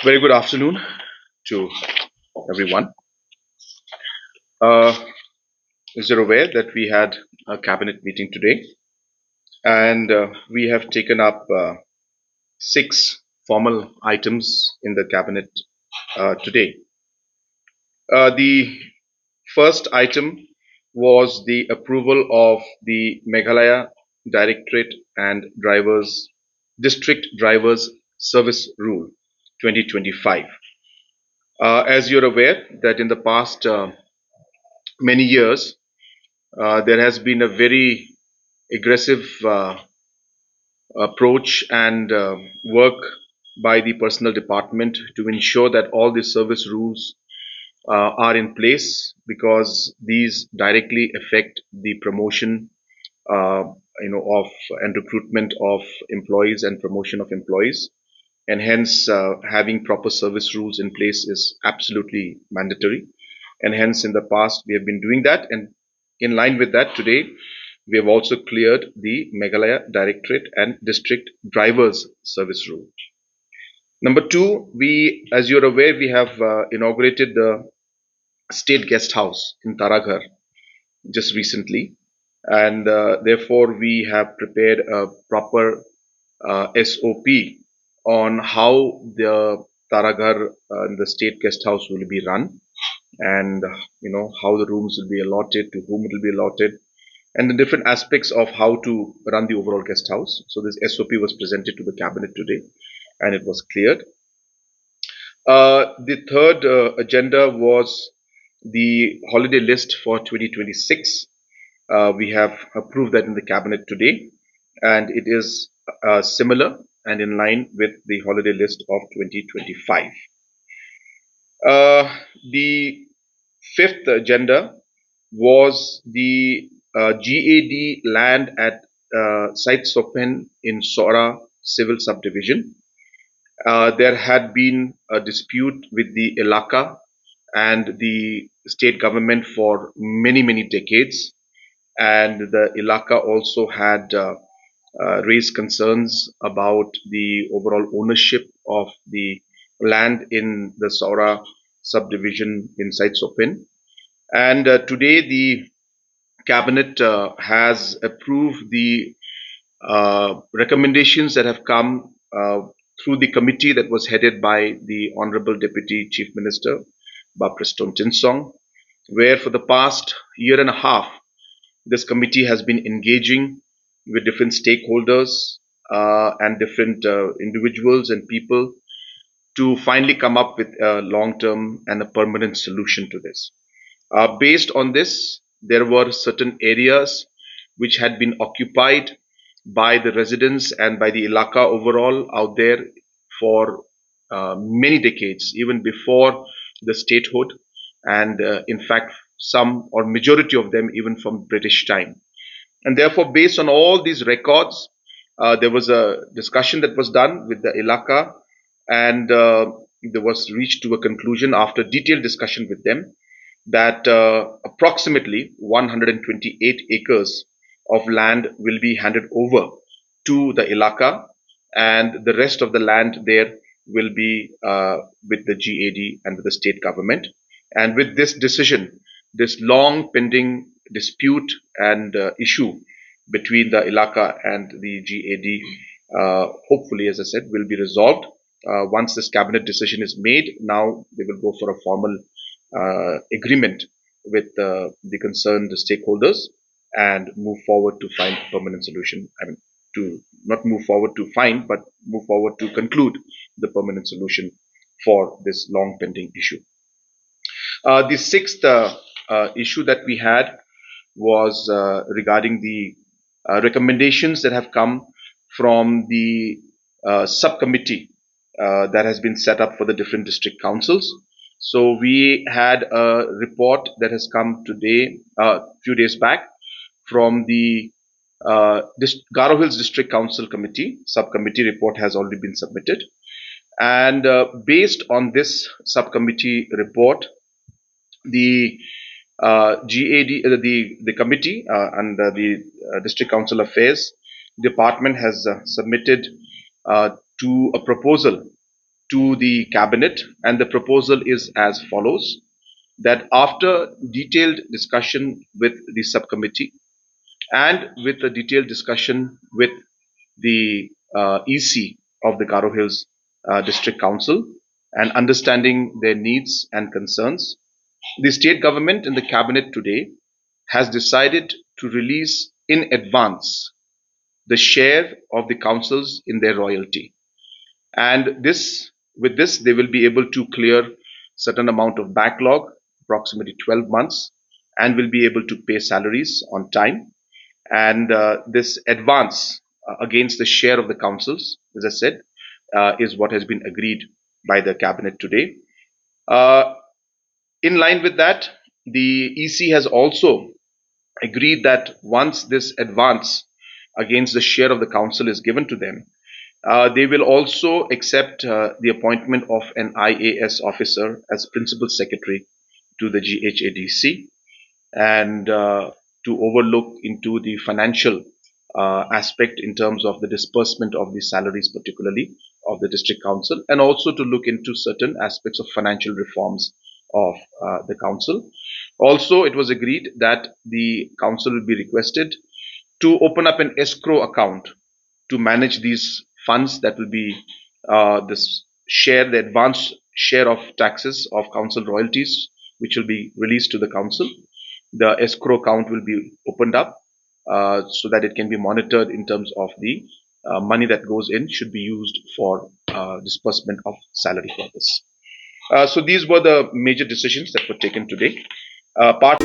Very good afternoon to everyone. Uh, as you're aware that we had a cabinet meeting today, and we have taken up six formal items in the cabinet today. The first item was the approval of the Meghalaya Directorate and Drivers District Drivers Service Rule 2025. As you're aware that in the past many years, there has been a very aggressive approach and work by the personnel department to ensure that all the service rules are in place because these directly affect the promotion uh, of and recruitment of employees and promotion of employees, and hence having proper service rules in place is absolutely mandatory. And hence in the past we have been doing that, and in line with that today we have also cleared the Meghalaya Directorate and District Drivers Service Rule. Number two, we, as you're aware, we have inaugurated the State Guest House in Taraghar just recently, and therefore we have prepared a proper SOP on how the Taraghar, the State Guest House, will be run, and how the rooms will be allotted, to whom it will be allotted, and the different aspects of how to run the overall guest house. So this SOP was presented to the cabinet today, and it was cleared. The third agenda was the holiday list for 2026. We have approved that in the cabinet today, and it is similar and in line with the holiday list of 2025. The fifth agenda was the GAD land at Site Sopen in Sora civil subdivision. There had been a dispute with the Elaka and the state government for many, many decades. And the Elaka also had raised concerns about the overall ownership of the land in the Sora subdivision inside Sopin. And today the cabinet has approved the recommendations that have come through the committee that was headed by the Honorable Deputy Chief Minister, Bapriston Tinsong, where for the past year and a half, this committee has been engaging with different stakeholders and different individuals and people to finally come up with a long term and a permanent solution to this. Based on this, there were certain areas which had been occupied by the residents and by the Ilaka overall out there for many decades, even before the statehood, and in fact, some or majority of them even from British time. And therefore, based on all these records, there was a discussion that was done with the Ilaka, and there was reached to a conclusion after detailed discussion with them that approximately 128 acres of land will be handed over to the Ilaka, and the rest of the land there will be with the GAD and with the state government. And with this decision, this long pending dispute and issue between the Ilaka and the GAD, hopefully, as I said, will be resolved. Once this cabinet decision is made, now they will go for a formal agreement with the concerned stakeholders and move forward to find a permanent solution. I mean, to not move forward to find, but move forward to conclude the permanent solution for this long pending issue. The sixth issue that we had was regarding the recommendations that have come from the subcommittee that has been set up for the different district councils. So we had a report that has come today, a few days back, from the Garo Hills District Council Committee. Subcommittee report has already been submitted. And based on this subcommittee report, the GAD, the committee and the District Council Affairs Department has submitted to a proposal to the cabinet, and the proposal is as follows: that after detailed discussion with the subcommittee and with a detailed discussion with the EC of the Garo Hills District Council and understanding their needs and concerns, the state government and the cabinet today has decided to release in advance the share of the councils in their royalty. And with this, they will be able to clear certain amount of backlog, approximately 12 months, and will be able to pay salaries on time. And this advance against the share of the councils, as I said, is what has been agreed by the cabinet today. Uh, in line with that, the EC has also agreed that once this advance against the share of the council is given to them, they will also accept the appointment of an IAS officer as principal secretary to the GHADC, and to overlook into the financial aspect in terms of the disbursement of the salaries, particularly of the district council, and also to look into certain aspects of financial reforms of the council. Also, it was agreed that the council will be requested to open up an escrow account to manage these funds that will be this share, the advanced share of taxes of council royalties, which will be released to the council. The escrow account will be opened up so that it can be monitored in terms of the money that goes in should be used for disbursement of salary purpose. So these were the major decisions that were taken today. Part